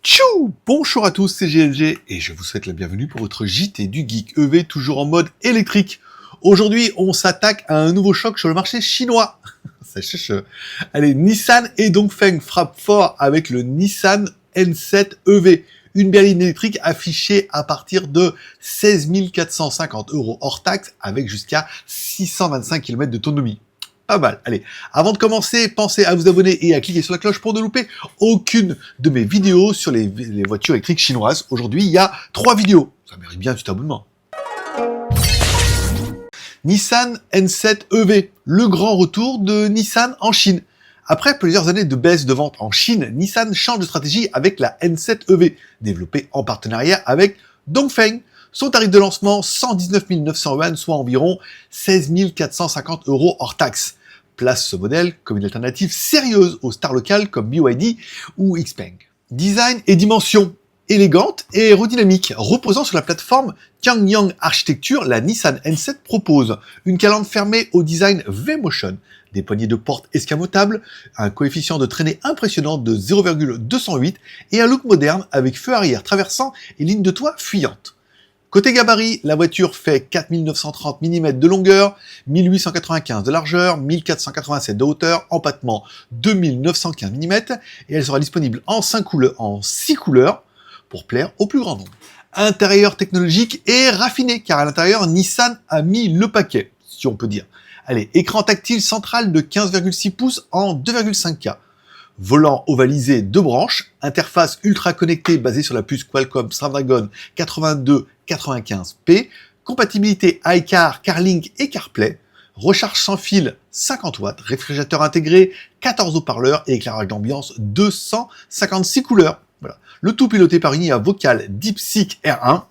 Tchou! Bonjour à tous, c'est GLG et je vous souhaite la bienvenue pour votre JT du Geek EV, toujours en mode électrique. Aujourd'hui, on s'attaque à un nouveau choc sur le marché chinois. Ça cherche. Allez, Nissan et Dongfeng frappent fort avec le Nissan N7 EV. Une berline électrique affichée à partir de 16 450 € hors taxe avec jusqu'à 625 km d'autonomie. Pas mal. Allez, avant de commencer, pensez à vous abonner et à cliquer sur la cloche pour ne louper aucune de mes vidéos sur les voitures électriques chinoises. Aujourd'hui, il y a 3 vidéos. Ça mérite bien un petit abonnement. Nissan N7 EV, le grand retour de Nissan en Chine. Après plusieurs années de baisse de vente en Chine, Nissan change de stratégie avec la N7 EV, développée en partenariat avec Dongfeng. Son tarif de lancement, 119 900 yuan, soit environ 16 450 € hors taxe, place ce modèle comme une alternative sérieuse aux stars locales comme BYD ou Xpeng. Design et dimension élégante et aérodynamique. Reposant sur la plateforme Changyang Architecture, la Nissan N7 propose une calandre fermée au design V-Motion, des poignées de porte escamotables, un coefficient de traînée impressionnant de 0,208 et un look moderne avec feu arrière traversant et ligne de toit fuyante. Côté gabarit, la voiture fait 4930 mm de longueur, 1895 de largeur, 1487 de hauteur, empattement 2915 mm et elle sera disponible en 6 couleurs pour plaire au plus grand nombre. Intérieur technologique et raffiné, car à l'intérieur, Nissan a mis le paquet, si on peut dire. Allez, écran tactile central de 15,6 pouces en 2,5K. Volant ovalisé 2 branches, interface ultra connectée basée sur la puce Qualcomm Snapdragon 8295P, compatibilité iCar, CarLink et CarPlay, recharge sans fil 50 watts, réfrigérateur intégré, 14 haut-parleurs et éclairage d'ambiance 256 couleurs. Voilà. Le tout piloté par une IA vocale DeepSeek R1,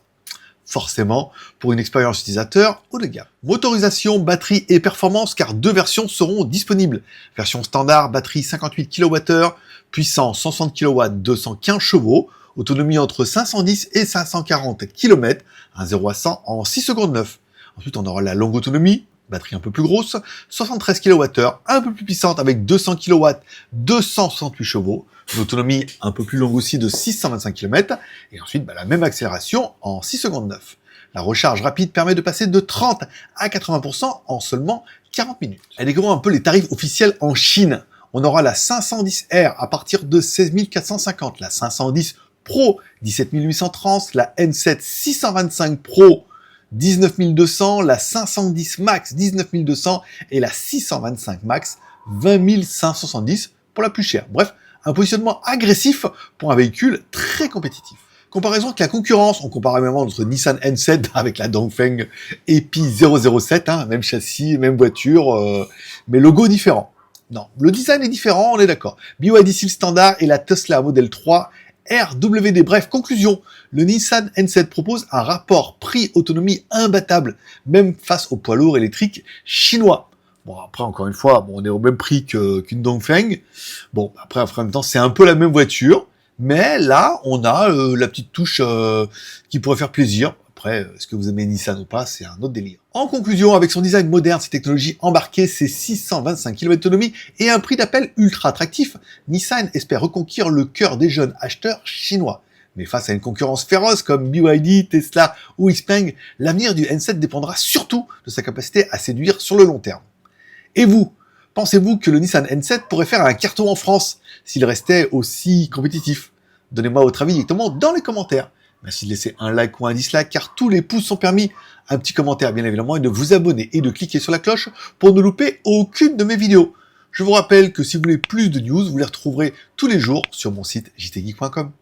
forcément pour une expérience utilisateur haut de gamme. Motorisation, batterie et performance, car 2 versions seront disponibles. Version standard, batterie 58 kWh, puissance 160 kW, 215 chevaux, autonomie entre 510 et 540 km, un 0 à 100 en 6 secondes 9. Ensuite, on aura la longue autonomie, batterie un peu plus grosse, 73 kWh, un peu plus puissante avec 200 kW, 268 chevaux, une autonomie un peu plus longue aussi de 625 km, et ensuite la même accélération en 6 secondes 9. La recharge rapide permet de passer de 30 à 80% en seulement 40 minutes. Et découvrons un peu les tarifs officiels en Chine. On aura la 510R à partir de 16 450, la 510 Pro 17 830, la N7 625 Pro 19 200, la 510 Max 19 200 et la 625 Max 20 570 pour la plus chère. Bref, un positionnement agressif pour un véhicule très compétitif. Comparaison avec la concurrence, on compare même notre Nissan N7 avec la Dongfeng EPI 007, même châssis, même voiture, mais logo différent. Non, le design est différent, on est d'accord. BYD style standard et la Tesla Model 3 RWD. Bref, conclusion, le Nissan N7 propose un rapport prix-autonomie imbattable, même face aux poids lourds électriques chinois. Bon, après, encore une fois, on est au même prix qu'une Dongfeng. Bon, après, en même temps, c'est un peu la même voiture, mais là, on a la petite touche qui pourrait faire plaisir. Après, est-ce que vous aimez Nissan ou pas, c'est un autre délire. En conclusion, avec son design moderne, ses technologies embarquées, ses 625 km d'autonomie et un prix d'appel ultra attractif, Nissan espère reconquérir le cœur des jeunes acheteurs chinois. Mais face à une concurrence féroce comme BYD, Tesla ou Xpeng, l'avenir du N7 dépendra surtout de sa capacité à séduire sur le long terme. Et vous, pensez-vous que le Nissan N7 pourrait faire un carton en France s'il restait aussi compétitif? Donnez-moi votre avis directement dans les commentaires. Merci de laisser un like ou un dislike car tous les pouces sont permis. Un petit commentaire bien évidemment et de vous abonner et de cliquer sur la cloche pour ne louper aucune de mes vidéos. Je vous rappelle que si vous voulez plus de news, vous les retrouverez tous les jours sur mon site jtgeek.com.